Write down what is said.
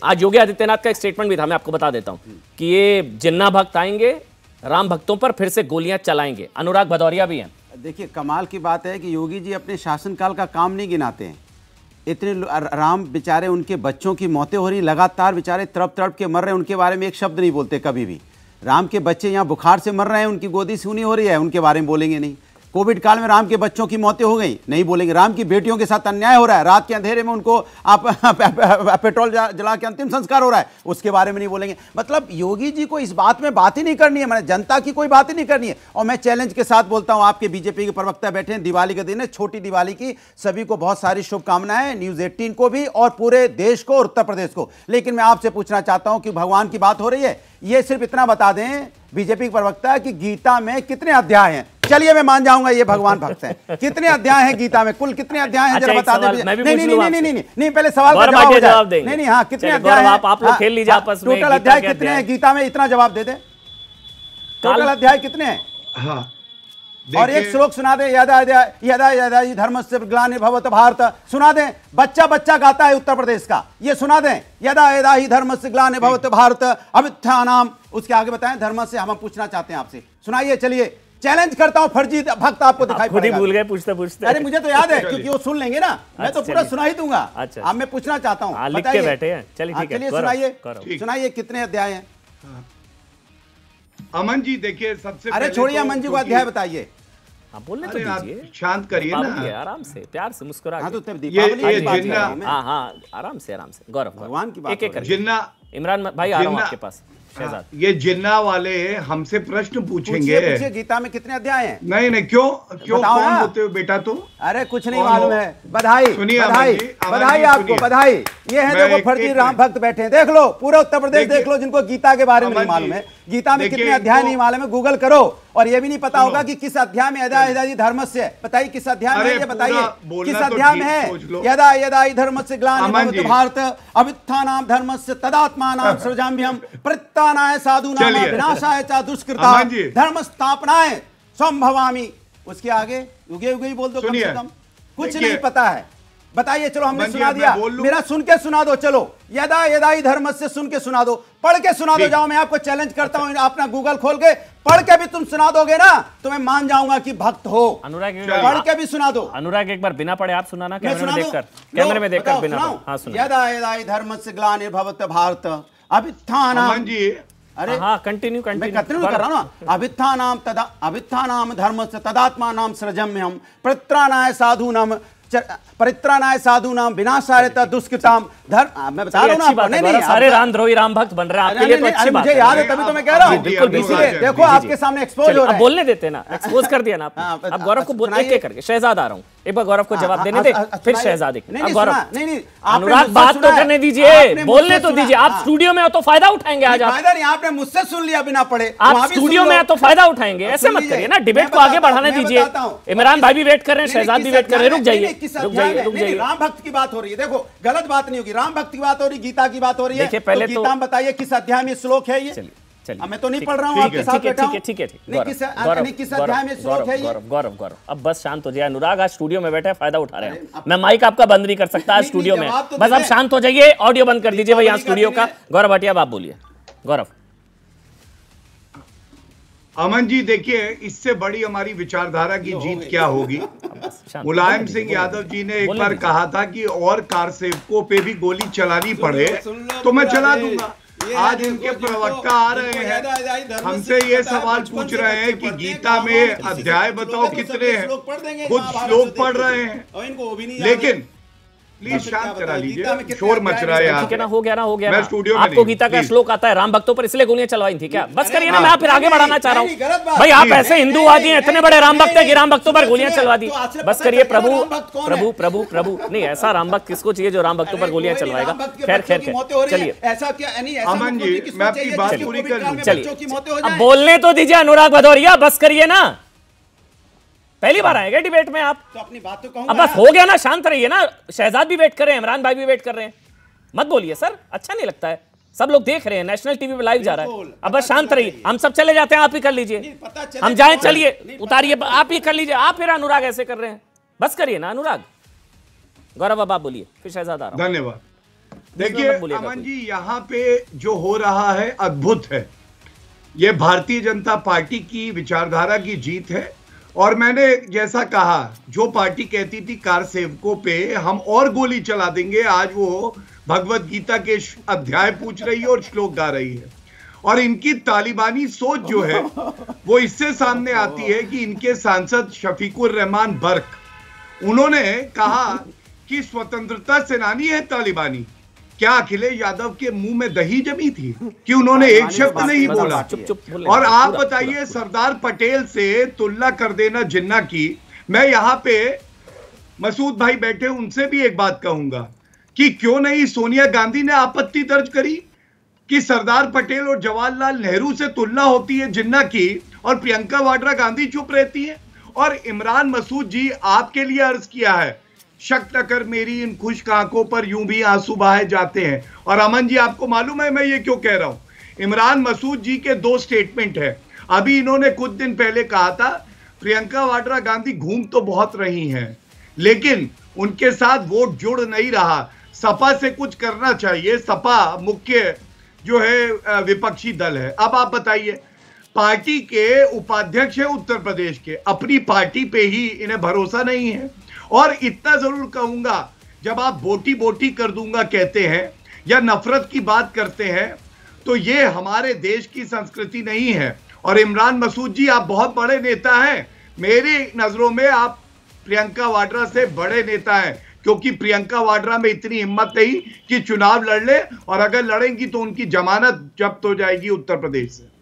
आज योगी आदित्यनाथ का एक स्टेटमेंट भी था, मैं आपको बता देता हूं कि ये जिन्ना भक्त आएंगे, राम भक्तों पर फिर से गोलियां चलाएंगे। अनुराग भदौरिया भी हैं। देखिए, कमाल की बात है कि योगी जी अपने शासनकाल का काम नहीं गिनाते हैं। इतने राम बेचारे, उनके बच्चों की मौतें हो रही, लगातार बेचारे तड़प तड़प के मर रहे हैं, उनके बारे में एक शब्द नहीं बोलते कभी भी। राम के बच्चे यहाँ बुखार से मर रहे हैं, उनकी गोदी सूनी हो रही है, उनके बारे में बोलेंगे नहीं। कोविड काल में राम के बच्चों की मौतें हो गई, नहीं बोलेंगे। राम की बेटियों के साथ अन्याय हो रहा है, रात के अंधेरे में उनको आप पेट्रोल जला के अंतिम संस्कार हो रहा है, उसके बारे में नहीं बोलेंगे। मतलब योगी जी को इस बात में बात ही नहीं करनी है, मैंने जनता की कोई बात ही नहीं करनी है। और मैं चैलेंज के साथ बोलता हूं, आपके बीजेपी के प्रवक्ता बैठे हैं, दिवाली का दिन है, छोटी दिवाली की सभी को बहुत सारी शुभकामनाएं, न्यूज 18 को भी और पूरे देश को और उत्तर प्रदेश को। लेकिन मैं आपसे पूछना चाहता हूं कि भगवान की बात हो रही है, ये सिर्फ इतना बता दें बीजेपी के प्रवक्ता कि गीता में कितने अध्याय हैं। चलिए, मैं मान जाऊंगा ये भगवान भक्त हैं। कितने अध्याय हैं गीता में, कुल कितने अध्याय हैं, जरा बता दें। नहीं, पहले सवाल का जवाब देंगे। नहीं, हाँ, कितने अध्याय हैं, आप लोग खेल लीजिए आपस में। टोटल अध्याय कितने हैं गीता में, इतना जवाब दे दे। टोटल अध्याय कितने हैं? हाँ, और एक श्लोक सुना दे, यदा यदा यदा धर्मस्य ग्लानिर्भवत भारत, सुना दें। बच्चा बच्चा गाता है उत्तर प्रदेश का, ये सुना दें। यदा यदा ही धर्मस्य ग्लानिर्भवत भारत अभ्युत्थानाम, उसके आगे बताएं धर्म से। हम पूछना चाहते हैं आपसे, सुनाइए। चलिए, चैलेंज करता हूं, फर्जी भक्त आपको दिखाई पड़ेगा। भूल गए पूछते पूछते। अरे मुझे तो याद है, क्योंकि वो सुन लेंगे ना, मैं तो पूरा सुना ही दूंगा। अब मैं पूछना चाहता हूँ, लिख के बैठे हैं। चलिए सुनाइए कितने अध्याय हैं। अमन जी देखिए, सबसे अरे छोड़िए अमन जी को अध्याय बताइए। बोलने तो दीजिए, शांत करिए ना, आराम से, प्यार से मुस्कुरा। हाँ, तो ये जिन्ना, हाँ, आराम से गौरव, भगवान की बात, एक एक जिन्ना। इमरान भाई आ रहा हूँ आपके पास। ये जिन्ना वाले हमसे प्रश्न पूछेंगे। पूछिए गीता में कितने अध्याय हैं। नहीं, क्यों कौन होते हो बेटा तुम? अरे कुछ नहीं मालूम है। बधाई बधाई आपको, बधाई। ये है देखो, फर्जी राम भक्त बैठे हैं, देख लो, पूरा उत्तर प्रदेश देख लो, जिनको गीता के बारे में नहीं मालूम है, गीता में कितने अध्याय नहीं मालूम है, गूगल करो। और ये भी नहीं पता होगा कि किस अध्याय में यदा यदा धर्मस्य, बताइए किस अध्याय में, ये बताइए किस अध्याय में है। यदा यदा धर्मस्य ग्लानिर्भवत भारत अभ्युत्थानाम धर्मस्य तदात्मानां सृजाम्यहम् परित्राणाय साधूनां विनाशाय च दुष्कृताः धर्म स्थापनाय संभवामि। उसके आगे युगे युगे ही बोल दो, कम से कम। कुछ नहीं पता है, बताइए। चलो, हमने सुना दिया, मेरा सुन के सुना दो। चलो, यदा यदा ही धर्म से सुन के सुना दो, पढ़ के सुना दो। जाओ, मैं आपको चैलेंज करता हूं, अपना गूगल खोल के पढ़ के भी तुम सुना दोगे ना, तो मैं मान जाऊंगा कि भक्त हो। अनुराग, पढ़ के भी सुना दो। अनुराग, एक बार बिना पढ़े आप सुनाना, कैमरे में देखकर बिना। हाँ, सुनो। यदा यदा ही धर्म से ग्लानिर्भवत भारत अभ्युत्थानाम। अरे हाँ, कंटिन्यू कर रहा हूं ना। अभ्युत्थानाम धर्मस्य तदात्मानां सृजम्यहम् परित्राणाय साधूनां विनाशाय च दुष्कृतां धर्म। मैं बता रहा हूं ना, नहीं, सारे रामद्रोही राम भक्त बन रहे हैं आपके लिए, तो अच्छी बात है। मुझे याद है, तभी तो मैं कह रहा हूं। इसलिए देखो, आपके सामने एक्सपोज हो रहा है। बोलने देते ना, एक्सपोज कर दिया ना आपने। अब गौरव को बोलने के करके शहजाद आ रहा हूं, एक बार गौरव को जवाब देने दे, फिर शहजाद। गौरव, अनुराग, बात तो करने दीजिए, बोलने तो दीजिए। आप स्टूडियो में हो तो फायदा उठाएंगे। आज आपने मुझसे सुन लिया बिना पढ़े, आप स्टूडियो में तो फायदा उठाएंगे। ऐसे मत करिए ना, डिबेट को आगे बढ़ाने दीजिए। इमरान भाई भी वेट कर रहे हैं, शहजाद भी वेट कर रहे हैं। रुक जाइए। राम भक्त की बात हो रही है, देखो गलत बात नहीं होगी। राम भक्त की बात हो रही, गीता की बात हो रही है। देखिए, पहले तो गीता में बताइए किस अध्याय में श्लोक है ये। चलिए, मैं तो नहीं पढ़ रहा हूँ, आपके साथ बैठा हूं। ठीक है। किस अध्याय में श्लोक है ये? गौरव, अब बस शांत हो जाइए। अनुराग आज स्टूडियो में बैठे, फायदा उठा रहे हैं। मैं माइक आपका बंद नहीं कर सकता आज स्टूडियो में। बस अब शांत हो जाइए, ऑडियो बंद कर दीजिए भाई यहाँ स्टूडियो का। गौरव भाटिया, आप बोलिए। गौरव। अमन जी देखिए, इससे बड़ी हमारी विचारधारा की जीत क्या होगी। मुलायम सिंह यादव जी ने एक बार कहा था कि और कार सेवकों पे भी गोली चलानी पड़े तो मैं चला दूंगा। आज इनके प्रवक्ता आ रहे हैं, हमसे ये सवाल पूछ रहे हैं कि गीता में अध्याय बताओ कितने हैं। खुद श्लोक पढ़ रहे हैं, लेकिन प्लीज शांत करा लीजिए, शोर मच रहा है। ठीक है ना, हो गया ना। मैं स्टूडियो में आपको गीता का श्लोक आता है, राम भक्तों पर, इसलिए गोलियां चलवाई थी क्या? बस करिए ना, मैं आप फिर आगे बढ़ाना चाह रहा हूँ भाई। आप ऐसे हिंदूवादी हैं, इतने बड़े राम भक्त है कि राम भक्तों पर गोलियां चलवा दी। बस करिए। प्रभु नहीं, ऐसा राम भक्त किसको चाहिए जो राम भक्तों पर गोलियां चलवाएगा? खैर, चलिए। अमन जी, मैं आपकी बात पूरी कर लूं। चलिए, अब बोलने तो दीजिए अनुराग भदौरिया, बस करिए ना। पहली बार आएंगे डिबेट में आप, तो अपनी बात तो कहूंगा। अब बस हो गया ना, शांत रहिए ना। शहजाद भी वेट कर रहे हैं, इमरान भाई भी वेट कर रहे हैं। मत बोलिए सर, अच्छा नहीं लगता है। सब लोग देख रहे हैं, नेशनल टीवी पे लाइव जा रहा है। अब बस शांत रहिए, हम सब चले जाते हैं, आप ही कर लीजिए। हम जाएं, चलिए उतारिए, आप ही कर लीजिए। आप फिर अनुराग ऐसे कर रहे हैं, बस करिए ना अनुराग। गौरव अब आप बोलिए, फिर शहजाद आ रहा हूं। धन्यवाद। देखिए अमन जी, यहाँ पे जो हो रहा है अद्भुत है। ये भारतीय जनता पार्टी की विचारधारा की जीत है। और मैंने जैसा कहा, जो पार्टी कहती थी कार सेवकों पे हम और गोली चला देंगे, आज वो भगवत गीता के अध्याय पूछ रही है और श्लोक गा रही है। और इनकी तालिबानी सोच जो है वो इससे सामने आती है कि इनके सांसद शफीकुर रहमान बर्क, उन्होंने कहा कि स्वतंत्रता सेनानी है तालिबानी। क्या अखिलेश यादव के मुंह में दही जमी थी कि उन्होंने एक शब्द नहीं बोला? और आप बताइए, सरदार पटेल से तुलना कर देना जिन्ना की। मैं यहां पे मसूद भाई बैठे, उनसे भी एक बात कहूंगा कि क्यों नहीं सोनिया गांधी ने आपत्ति दर्ज करी कि सरदार पटेल और जवाहरलाल नेहरू से तुलना होती है जिन्ना की, और प्रियंका वाड्रा गांधी चुप रहती है। और इमरान मसूद जी, आपके लिए अर्ज किया है, शक न कर मेरी इन खुश्क आंखों पर यूं भी आंसू बहाए जाते हैं। और अमन जी, आपको मालूम है मैं ये क्यों कह रहा हूं? इमरान मसूद जी के 2 स्टेटमेंट है। अभी इन्होंने कुछ दिन पहले कहा था प्रियंका वाड्रा गांधी घूम तो बहुत रही हैं, लेकिन उनके साथ वोट जुड़ नहीं रहा, सपा से कुछ करना चाहिए। सपा मुख्य जो है विपक्षी दल है। अब आप बताइए, पार्टी के उपाध्यक्ष है उत्तर प्रदेश के, अपनी पार्टी पे ही इन्हें भरोसा नहीं है। और इतना जरूर कहूंगा, जब आप बोटी बोटी कर दूंगा कहते हैं या नफरत की बात करते हैं, तो ये हमारे देश की संस्कृति नहीं है। और इमरान मसूद जी, आप बहुत बड़े नेता हैं, मेरी नजरों में आप प्रियंका वाड्रा से बड़े नेता हैं, क्योंकि प्रियंका वाड्रा में इतनी हिम्मत नहीं कि चुनाव लड़ ले, और अगर लड़ेंगी तो उनकी जमानत जब्त हो जाएगी उत्तर प्रदेश से।